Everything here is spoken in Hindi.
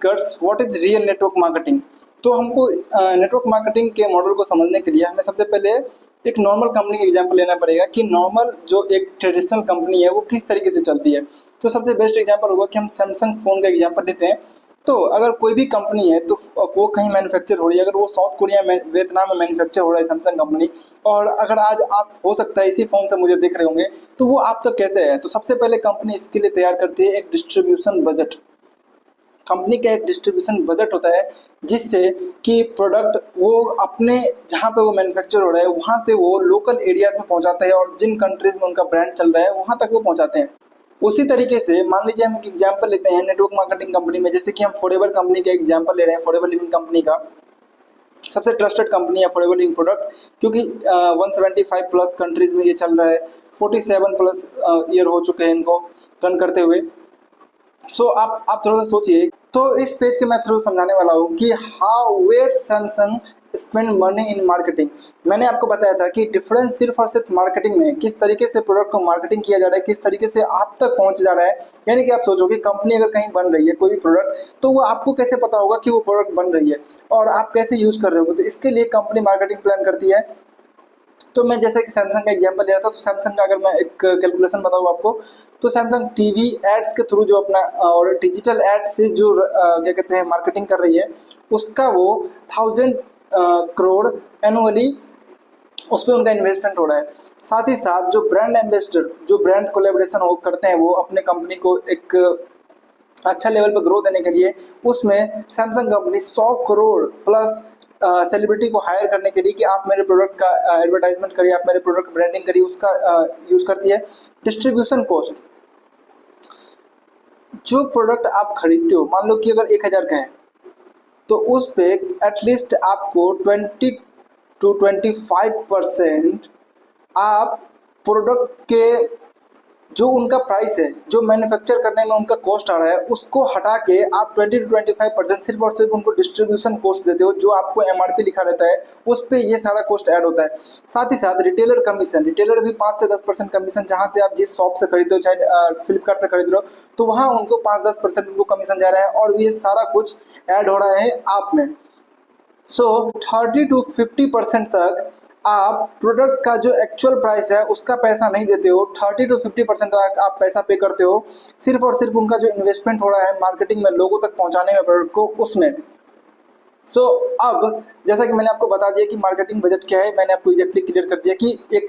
Discuss what is real network marketing. तो हमको नेटवर्क मार्केटिंग के मॉडल को समझने के लिए हमें सबसे पहले एक नॉर्मल कंपनी का एग्जांपल लेना पड़ेगा कि नॉर्मल जो एक ट्रेडिशनल कंपनी है वो किस तरीके से चलती है। तो सबसे बेस्ट एग्जांपल होगा कि हम सैमसंग फ़ोन का एग्जांपल लेते हैं। तो अगर कोई भी कंपनी है तो वो कहीं मैन्युफैक्चर हो रही है, अगर वो साउथ कोरिया में वियतनाम में मैन्युफैक्चर हो रहा है सैमसंग कंपनी, और अगर आज आप हो सकता है इसी फ़ोन से मुझे देख रहे होंगे, तो वो आप तक कैसे है। तो सबसे पहले कंपनी इसके लिए तैयार करती है एक डिस्ट्रीब्यूशन बजट। कंपनी का एक डिस्ट्रीब्यूशन बजट होता है जिससे कि प्रोडक्ट वो अपने जहाँ पे वो मैन्युफैक्चर हो रहा है वहाँ से वो लोकल एरियाज में पहुँचाता है और जिन कंट्रीज में उनका ब्रांड चल रहा है वहाँ तक वो पहुँचाते हैं। उसी तरीके से मान लीजिए हम एक एग्जांपल लेते हैं नेटवर्क मार्केटिंग कंपनी में, जैसे कि हम फॉरएवर कंपनी का एग्जांपल ले रहे हैं। फॉरएवर लिविंग कंपनी का सबसे ट्रस्टेड कंपनी है फॉरएवर लिविंग प्रोडक्ट, क्योंकि 175 प्लस कंट्रीज में ये चल रहा है। 47 प्लस ईयर हो चुके हैं इनको रन करते हुए। सो आप थोड़ा सा सोचिए। तो इस पेज के मैं थ्रू समझाने वाला हूँ कि how where Samsung spend money in marketing. मैंने आपको बताया था कि डिफरेंस सिर्फ और सिर्फ मार्केटिंग में, किस तरीके से प्रोडक्ट को मार्केटिंग किया जा रहा है, किस तरीके से आप तक पहुंच जा रहा है। यानी कि आप सोचो कि कंपनी अगर कहीं बन रही है कोई भी प्रोडक्ट, तो वो आपको कैसे पता होगा कि वो प्रोडक्ट बन रही है और आप कैसे यूज कर रहे हो। तो इसके लिए कंपनी मार्केटिंग प्लान करती है। तो मैं जैसे कि सैमसंग का एग्जांपल ले रहा था, तो सैमसंग का अगर मैं एक कैलकुलेशन बताऊँ आपको, तो सैमसंग टीवी एड्स के थ्रू जो अपना और डिजिटल एड से जो क्या कहते हैं मार्केटिंग कर रही है, उसका वो 1000 करोड़ एनुअली उस पर उनका इन्वेस्टमेंट हो रहा है। साथ ही साथ जो ब्रांड एम्बेसडर, जो ब्रांड कोलेबोरेशन वो करते हैं, वो अपने कंपनी को एक अच्छा लेवल पर ग्रो देने के लिए, उसमें Samsung company 100 crore plus celebrity को हायर करने के लिए कि आप मेरे प्रोडक्ट का एडवर्टाइजमेंट करिए, आप मेरे प्रोडक्ट ब्रांडिंग करिए, उसका यूज़ करती है। डिस्ट्रीब्यूशन कॉस्ट, जो प्रोडक्ट आप खरीदते हो, मान लो कि अगर 1000 का है तो उस पे एटलीस्ट आपको 20 to 25% आप प्रोडक्ट के जो उनका प्राइस है, जो मैन्युफैक्चर करने में उनका कॉस्ट आ रहा है, उसको हटा के आप 20 to 25% सिर्फ और सिर्फ उनको डिस्ट्रीब्यूशन कॉस्ट देते हो, जो आपको एमआरपी लिखा रहता है उस पे ये सारा कॉस्ट ऐड होता है। साथ ही साथ रिटेलर कमीशन, रिटेलर भी 5 से 10% कमीशन, जहाँ से आप जिस शॉप से खरीदते हो, चाहे फ्लिपकार्ट से खरीद रहे हो, तो वहाँ उनको 5-10% उनको कमीशन जा रहा है और ये सारा कुछ ऐड हो रहा है आप में। सो 30 to 50% तक आप प्रोडक्ट का जो एक्चुअल प्राइस है उसका पैसा नहीं देते हो, 30 to 50% तक आप पैसा पे करते हो, सिर्फ और सिर्फ उनका जो इन्वेस्टमेंट हो रहा है मार्केटिंग में, लोगों तक पहुंचाने में प्रोडक्ट को, उसमें। अब जैसा कि मैंने आपको बता दिया कि मार्केटिंग बजट क्या है, मैंने आपको एग्जैक्टली क्लियर कर दिया कि एक